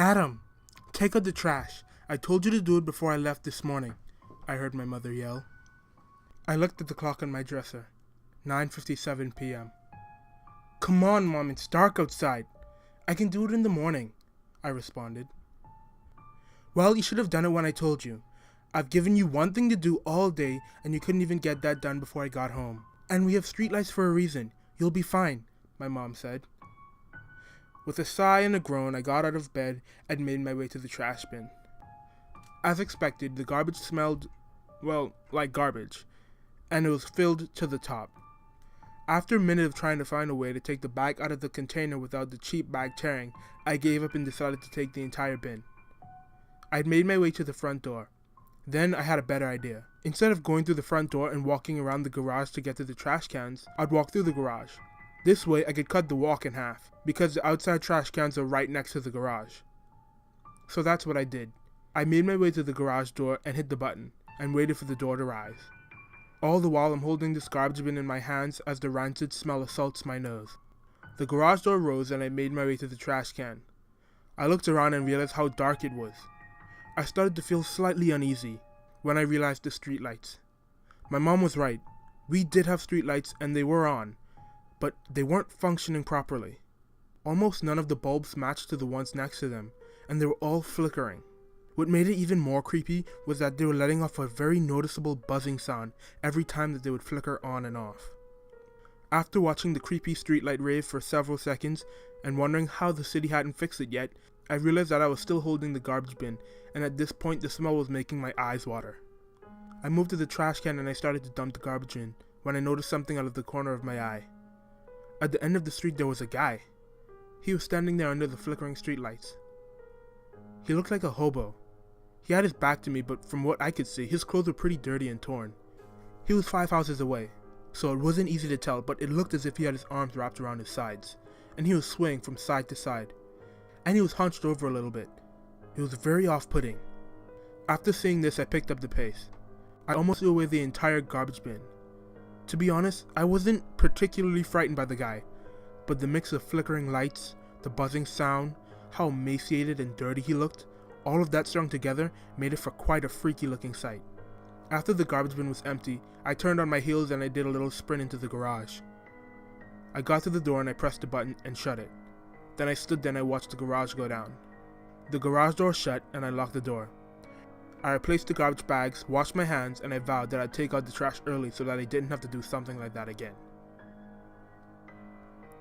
Adam, take out the trash. I told you to do it before I left this morning, I heard my mother yell. I looked at the clock on my dresser. 9:57 p.m. Come on, Mom, it's dark outside. I can do it in the morning, I responded. Well, you should have done it when I told you. I've given you one thing to do all day and you couldn't even get that done before I got home. And we have streetlights for a reason. You'll be fine, my mom said. With a sigh and a groan, I got out of bed and made my way to the trash bin. As expected, the garbage smelled, well, like garbage, and it was filled to the top. After a minute of trying to find a way to take the bag out of the container without the cheap bag tearing, I gave up and decided to take the entire bin. I'd made my way to the front door. Then I had a better idea. Instead of going through the front door and walking around the garage to get to the trash cans, I'd walk through the garage. This way I could cut the walk in half, because the outside trash cans are right next to the garage. So that's what I did. I made my way to the garage door and hit the button, and waited for the door to rise. All the while I'm holding this garbage bin in my hands as the rancid smell assaults my nose. The garage door rose and I made my way to the trash can. I looked around and realized how dark it was. I started to feel slightly uneasy when I realized the streetlights. My mom was right. We did have streetlights and they were on, but they weren't functioning properly. Almost none of the bulbs matched to the ones next to them, and they were all flickering. What made it even more creepy was that they were letting off a very noticeable buzzing sound every time that they would flicker on and off. After watching the creepy streetlight rave for several seconds and wondering how the city hadn't fixed it yet, I realized that I was still holding the garbage bin, and at this point the smell was making my eyes water. I moved to the trash can and I started to dump the garbage in when I noticed something out of the corner of my eye. At the end of the street there was a guy. He was standing there under the flickering streetlights. He looked like a hobo. He had his back to me, but from what I could see, his clothes were pretty dirty and torn. He was 5 houses away, so it wasn't easy to tell, but it looked as if he had his arms wrapped around his sides, and he was swaying from side to side. And he was hunched over a little bit. It was very off-putting. After seeing this, I picked up the pace. I almost threw away the entire garbage bin. To be honest, I wasn't particularly frightened by the guy, but the mix of flickering lights, the buzzing sound, how emaciated and dirty he looked, all of that strung together made it for quite a freaky looking sight. After the garbage bin was empty, I turned on my heels and I did a little sprint into the garage. I got to the door and I pressed the button and shut it. Then I stood there and I watched the garage go down. The garage door shut and I locked the door. I replaced the garbage bags, washed my hands, and I vowed that I'd take out the trash early so that I didn't have to do something like that again.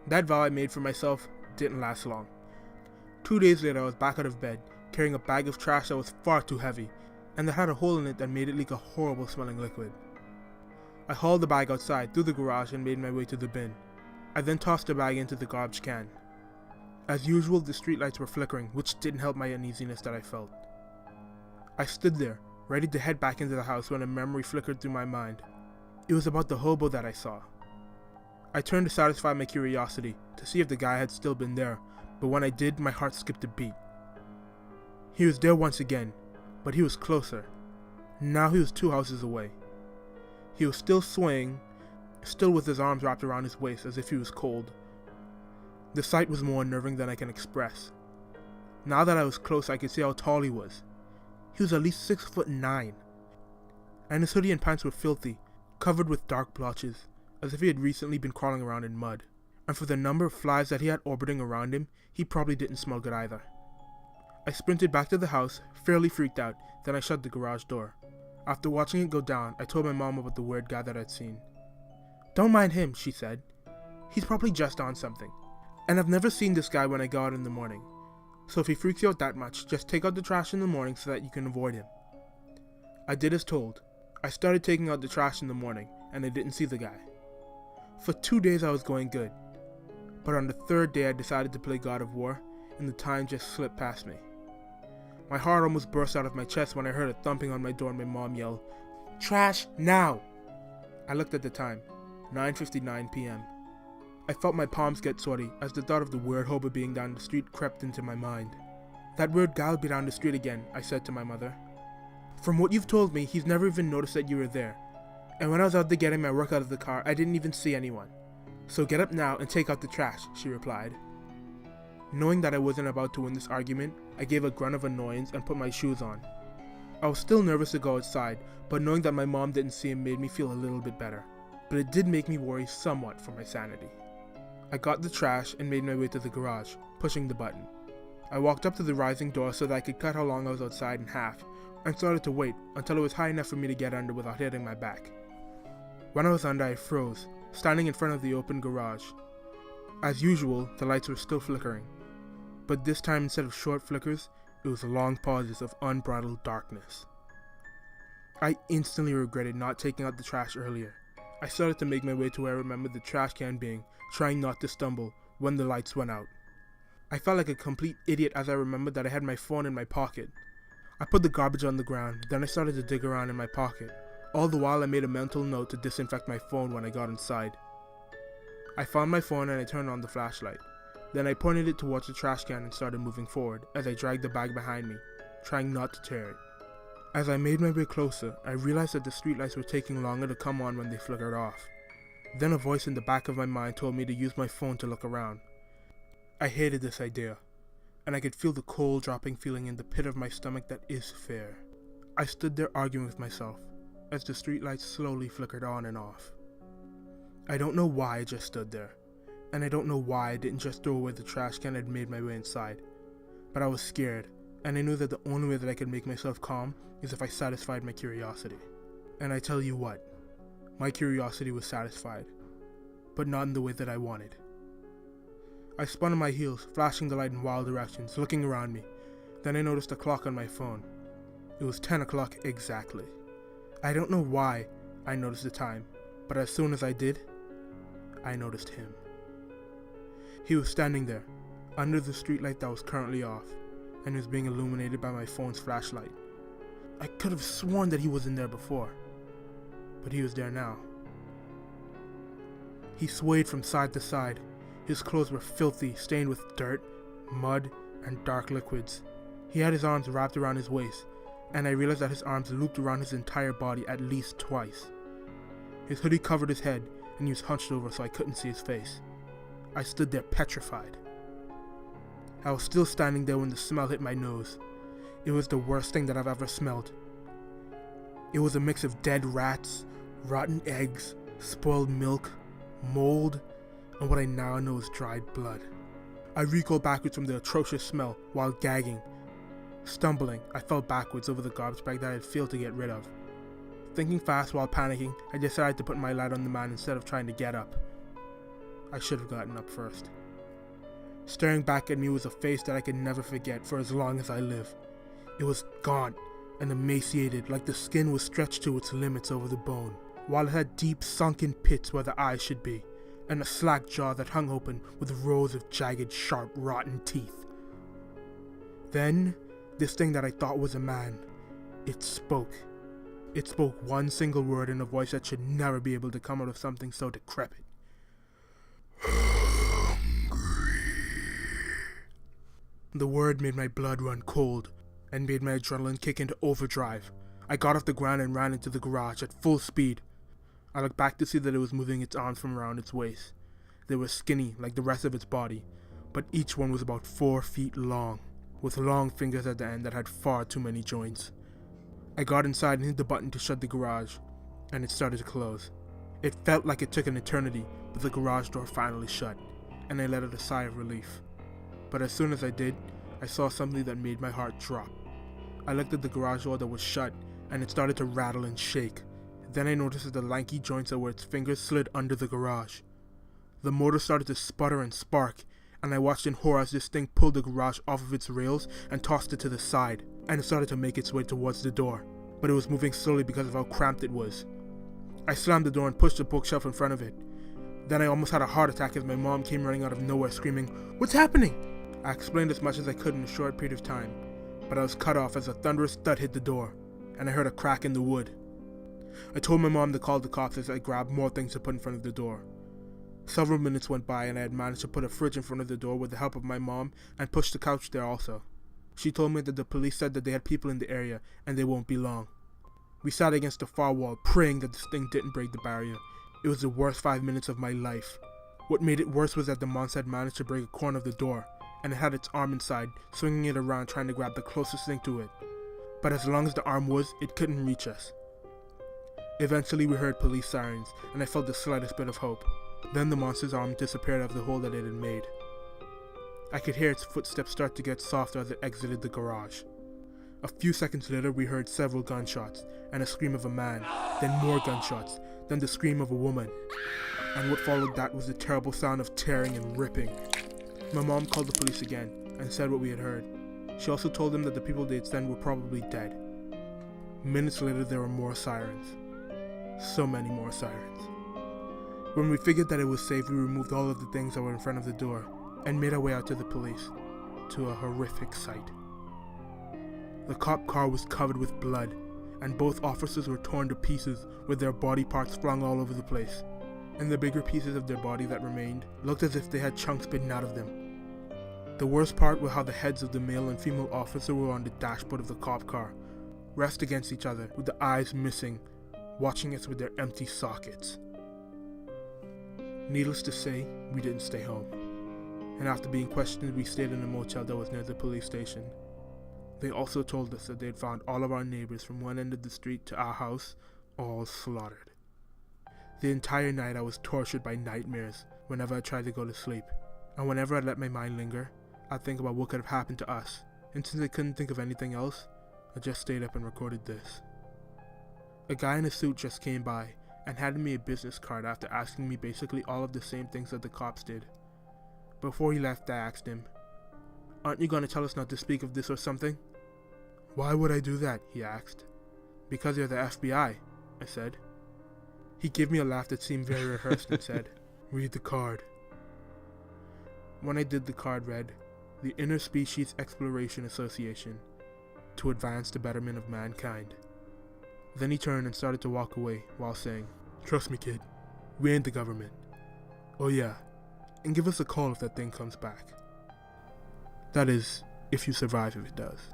That vow I made for myself didn't last long. 2 days later I was back out of bed, carrying a bag of trash that was far too heavy, and that had a hole in it that made it leak a horrible smelling liquid. I hauled the bag outside through the garage and made my way to the bin. I then tossed the bag into the garbage can. As usual, the streetlights were flickering, which didn't help my uneasiness that I felt. I stood there, ready to head back into the house when a memory flickered through my mind. It was about the hobo that I saw. I turned to satisfy my curiosity, to see if the guy had still been there, but when I did, my heart skipped a beat. He was there once again, but he was closer. Now he was 2 houses away. He was still swaying, still with his arms wrapped around his waist as if he was cold. The sight was more unnerving than I can express. Now that I was close, I could see how tall he was. He was at least 6'9", and his hoodie and pants were filthy, covered with dark blotches, as if he had recently been crawling around in mud. And for the number of flies that he had orbiting around him, he probably didn't smell good either. I sprinted back to the house, fairly freaked out, then I shut the garage door. After watching it go down, I told my mom about the weird guy that I'd seen. "Don't mind him," she said. "He's probably just on something. And I've never seen this guy when I go out in the morning. So if he freaks you out that much, just take out the trash in the morning so that you can avoid him." I did as told. I started taking out the trash in the morning, and I didn't see the guy. For 2 days I was going good. But on the 3rd day I decided to play God of War, and the time just slipped past me. My heart almost burst out of my chest when I heard a thumping on my door and my mom yell, "Trash, now!" I looked at the time, 9:59 p.m. I felt my palms get sweaty as the thought of the weird hobo being down the street crept into my mind. "That weird guy will be down the street again," I said to my mother. "From what you've told me, he's never even noticed that you were there. And when I was out there getting my work out of the car, I didn't even see anyone. So get up now and take out the trash," she replied. Knowing that I wasn't about to win this argument, I gave a grunt of annoyance and put my shoes on. I was still nervous to go outside, but knowing that my mom didn't see him made me feel a little bit better. But it did make me worry somewhat for my sanity. I got the trash and made my way to the garage, pushing the button. I walked up to the rising door so that I could cut how long I was outside in half, and started to wait until it was high enough for me to get under without hitting my back. When I was under, I froze, standing in front of the open garage. As usual, the lights were still flickering, but this time instead of short flickers, it was long pauses of unbridled darkness. I instantly regretted not taking out the trash earlier. I started to make my way to where I remembered the trash can being, trying not to stumble, when the lights went out. I felt like a complete idiot as I remembered that I had my phone in my pocket. I put the garbage on the ground, then I started to dig around in my pocket. All the while I made a mental note to disinfect my phone when I got inside. I found my phone and I turned on the flashlight. Then I pointed it towards the trash can and started moving forward as I dragged the bag behind me, trying not to tear it. As I made my way closer, I realized that the streetlights were taking longer to come on when they flickered off. Then a voice in the back of my mind told me to use my phone to look around. I hated this idea, and I could feel the cold dropping feeling in the pit of my stomach that is fear. I stood there arguing with myself as the streetlights slowly flickered on and off. I don't know why I just stood there, and I don't know why I didn't just throw away the trash can and made my way inside, but I was scared, and I knew that the only way that I could make myself calm is if I satisfied my curiosity. And I tell you what, my curiosity was satisfied, but not in the way that I wanted. I spun on my heels, flashing the light in wild directions, looking around me. Then I noticed a clock on my phone. It was 10 o'clock exactly. I don't know why I noticed the time, but as soon as I did, I noticed him. He was standing there, under the streetlight that was currently off, and was being illuminated by my phone's flashlight. I could have sworn that he wasn't there before, but he was there now. He swayed from side to side. His clothes were filthy, stained with dirt, mud, and dark liquids. He had his arms wrapped around his waist, and I realized that his arms looped around his entire body at least twice. His hoodie covered his head, and he was hunched over so I couldn't see his face. I stood there petrified. I was still standing there when the smell hit my nose. It was the worst thing that I've ever smelled. It was a mix of dead rats, rotten eggs, spoiled milk, mold, and what I now know is dried blood. I recoiled backwards from the atrocious smell while gagging. Stumbling, I fell backwards over the garbage bag that I had failed to get rid of. Thinking fast while panicking, I decided to put my light on the man instead of trying to get up. I should have gotten up first. Staring back at me was a face that I could never forget for as long as I live. It was gaunt and emaciated, like the skin was stretched to its limits over the bone, while it had deep sunken pits where the eyes should be, and a slack jaw that hung open with rows of jagged, sharp, rotten teeth. Then, this thing that I thought was a man, it spoke. It spoke one single word in a voice that should never be able to come out of something so decrepit. The word made my blood run cold and made my adrenaline kick into overdrive. I got off the ground and ran into the garage at full speed. I looked back to see that it was moving its arms from around its waist. They were skinny like the rest of its body, but each one was about 4 feet long, with long fingers at the end that had far too many joints. I got inside and hit the button to shut the garage, and it started to close. It felt like it took an eternity, but the garage door finally shut, and I let out a sigh of relief. But as soon as I did, I saw something that made my heart drop. I looked at the garage door that was shut, and it started to rattle and shake. Then I noticed that the lanky joints where its fingers slid under the garage. The motor started to sputter and spark, and I watched in horror as this thing pulled the garage off of its rails and tossed it to the side, and it started to make its way towards the door, but it was moving slowly because of how cramped it was. I slammed the door and pushed the bookshelf in front of it. Then I almost had a heart attack as my mom came running out of nowhere screaming, "What's happening?" I explained as much as I could in a short period of time, but I was cut off as a thunderous thud hit the door, and I heard a crack in the wood. I told my mom to call the cops as I grabbed more things to put in front of the door. Several minutes went by and I had managed to put a fridge in front of the door with the help of my mom and pushed the couch there also. She told me that the police said that they had people in the area and they won't be long. We sat against the far wall praying that this thing didn't break the barrier. It was the worst 5 minutes of my life. What made it worse was that the monster had managed to break a corner of the door, and it had its arm inside, swinging it around trying to grab the closest thing to it. But as long as the arm was, it couldn't reach us. Eventually we heard police sirens, and I felt the slightest bit of hope. Then the monster's arm disappeared out of the hole that it had made. I could hear its footsteps start to get softer as it exited the garage. A few seconds later we heard several gunshots, and a scream of a man, then more gunshots, then the scream of a woman. And what followed that was the terrible sound of tearing and ripping. My mom called the police again, and said what we had heard. She also told them that the people they'd sent were probably dead. Minutes later there were more sirens. So many more sirens. When we figured that it was safe, we removed all of the things that were in front of the door, and made our way out to the police, to a horrific sight. The cop car was covered with blood, and both officers were torn to pieces with their body parts flung all over the place, and the bigger pieces of their body that remained looked as if they had chunks bitten out of them. The worst part was how the heads of the male and female officer were on the dashboard of the cop car, rested against each other with the eyes missing, watching us with their empty sockets. Needless to say, we didn't stay home, and after being questioned we stayed in a motel that was near the police station. They also told us that they had found all of our neighbors from one end of the street to our house all slaughtered. The entire night I was tortured by nightmares whenever I tried to go to sleep, and whenever I let my mind linger, I'd think about what could have happened to us, and since I couldn't think of anything else, I just stayed up and recorded this. A guy in a suit just came by and handed me a business card after asking me basically all of the same things that the cops did. Before he left I asked him, "Aren't you going to tell us not to speak of this or something?" "Why would I do that?" he asked. "Because you're the FBI," I said. He gave me a laugh that seemed very rehearsed and said, "Read the card." When I did, the card read, "The Interspecies Exploration Association, to advance the betterment of mankind." Then he turned and started to walk away while saying, "Trust me, kid, we ain't the government. Oh yeah, and give us a call if that thing comes back. That is, if you survive if it does."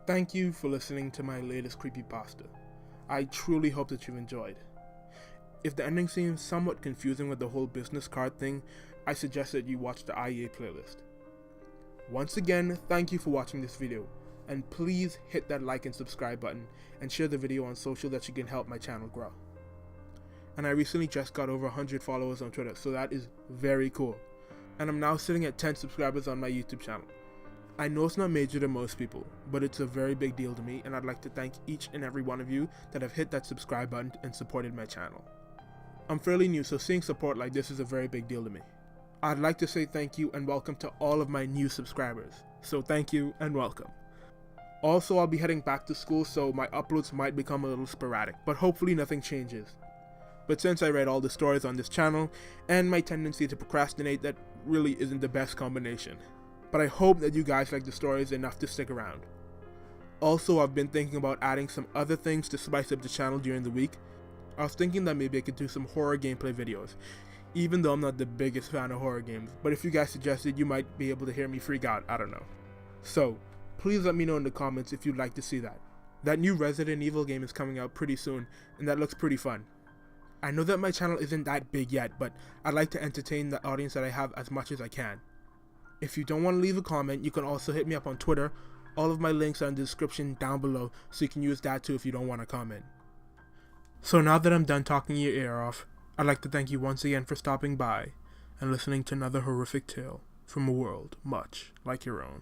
Thank you for listening to my latest creepypasta. I truly hope that you've enjoyed. If the ending seems somewhat confusing with the whole business card thing, I suggest that you watch the Dayyyyyy playlist. Once again, thank you for watching this video, and please hit that like and subscribe button, and share the video on social that you can help my channel grow. And I recently just got over 100 followers on Twitter, so that is very cool. And I'm now sitting at 10 subscribers on my YouTube channel. I know it's not major to most people, but it's a very big deal to me, and I'd like to thank each and every one of you that have hit that subscribe button and supported my channel. I'm fairly new, so seeing support like this is a very big deal to me. I'd like to say thank you and welcome to all of my new subscribers. So thank you and welcome. Also, I'll be heading back to school, so my uploads might become a little sporadic, but hopefully nothing changes. But since I read all the stories on this channel, and my tendency to procrastinate, that really isn't the best combination. But I hope that you guys like the stories enough to stick around. Also, I've been thinking about adding some other things to spice up the channel during the week. I was thinking that maybe I could do some horror gameplay videos, even though I'm not the biggest fan of horror games, but if you guys suggest it, you might be able to hear me freak out, I don't know. So, please let me know in the comments if you'd like to see that. That new Resident Evil game is coming out pretty soon, and that looks pretty fun. I know that my channel isn't that big yet, but I'd like to entertain the audience that I have as much as I can. If you don't want to leave a comment, you can also hit me up on Twitter. All of my links are in the description down below, so you can use that too if you don't want to comment. So now that I'm done talking your ear off, I'd like to thank you once again for stopping by and listening to another horrific tale from a world much like your own.